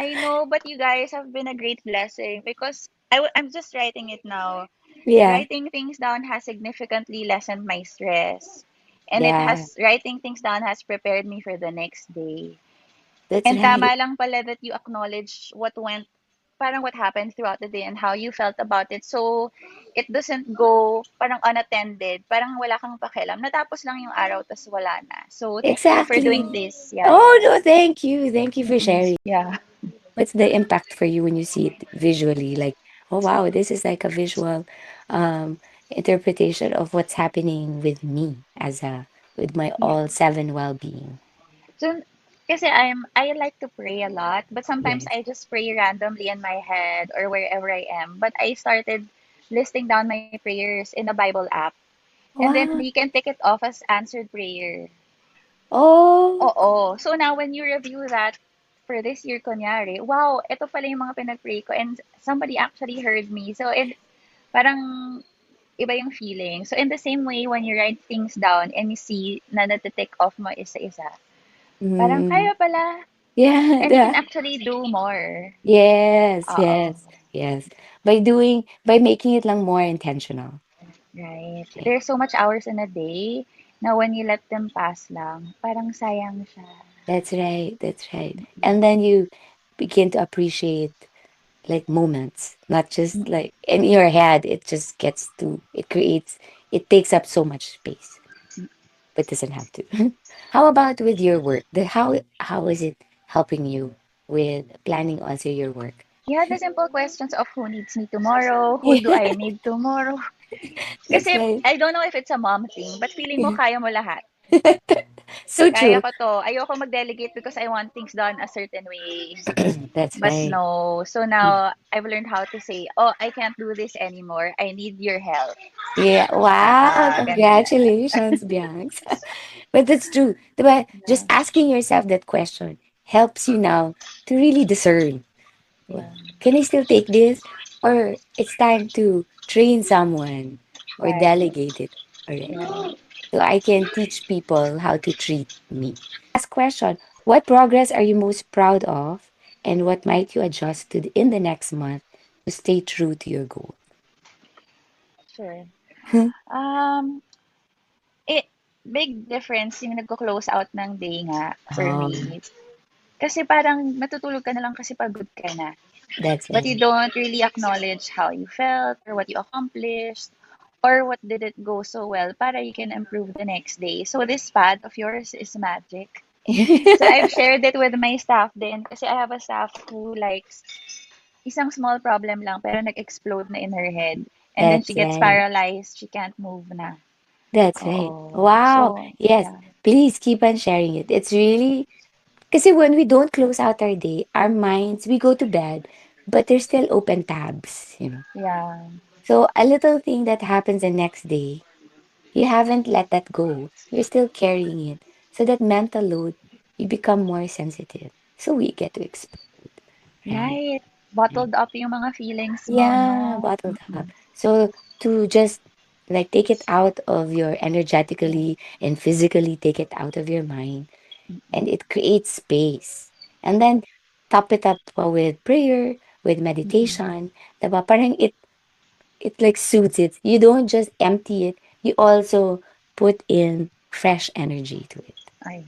I know, but you guys have been a great blessing because I'm just writing it now. Yeah, Writing things down has significantly lessened my stress. And yeah, writing things down has prepared me for the next day. that's And right. tama lang pala that you acknowledge parang what happened throughout the day and how you felt about it. So, it doesn't go parang unattended. Parang wala kang pakialam. Natapos lang yung araw, tas wala na. So, thank you for Exactly. doing this. Yeah, Oh yeah. no, thank you. Thank you for Mm-mm. sharing. Yeah. What's the impact for you when you see it visually? Like, oh wow, this is like a visual um interpretation of what's happening with me as a with my Yeah. all seven well-being. So, kasi I like to pray a lot, but sometimes Yes. I just pray randomly in my head or wherever I am. But I started listing down my prayers in a Bible app. And then Wow. you can take it off as answered prayer. Oh, Oo. So now when you review that for this year, kunyari, wow, ito pala yung mga pinag-pray ko and somebody actually heard me. So parang iba yung feeling. So in the same way, when you write things down and you see na nati-tick off mo isa-isa, parang mm, kaya pala. yeah, And you can actually do more. yes, Oo. yes, yes. By making it lang more intentional. Right. Okay. There's so much hours in a day na when you let them pass lang, parang sayang siya. That's right. That's right. And then you begin to appreciate like moments, not just like in your head. It just gets to, it takes up so much space, but doesn't have to. How about with your work? How is it helping you with planning also your work? Yeah, the simple questions of who needs me tomorrow, who do Yeah, I need tomorrow. that's Kasi right. I don't know if it's a mom thing, but feeling mo kaya mo lahat. So Kaya true. ko to. Ayoko mag-delegate because I want things done a certain way. That's But right. no. So now I've learned how to say, oh, I can't do this anymore. I need your help. Yeah. Wow. Ganyan. Congratulations, Bianx. But that's true. Diba? Just Yeah. asking yourself that question helps you now to really discern. Well, Yeah. can I still take this? Or it's time to train someone or Right. delegate it already. Right. So I can teach people how to treat me. Last question. What progress are you most proud of? And what might you adjust to in the next month to stay true to your goal? Sure. Um, it big difference yung nagko-close out ng day nga for um, me. Kasi parang matutulog ka na lang kasi pagod ka na. that's But it. you don't really acknowledge how you felt or what you accomplished or what did it go so well para you can improve the next day. So this pad of yours is magic. So I've shared it with my staff din kasi I have a staff who likes isang small problem lang pero nag-explode na in her head. And then she That's gets right. paralyzed. She can't move na. That's right. Oo. Wow. So, Yes. yeah. Please keep on sharing it. It's really because when we don't close out our day, our minds, we go to bed, but there's still open tabs. Yeah. So a little thing that happens the next day, you haven't let that go. You're still carrying it. So that mental load, you become more sensitive. So we get to explode, right? Right. Right. Bottled up yung mga feelings mo, Yeah, no? bottled up. So to just like take it out of your Yeah. energetically and physically take it out of your mind and it creates space. And then top it up with prayer, with Mm-mm. meditation. Diba? Parang it like suits it. You don't just empty it, you also put in fresh energy to it. Ayan.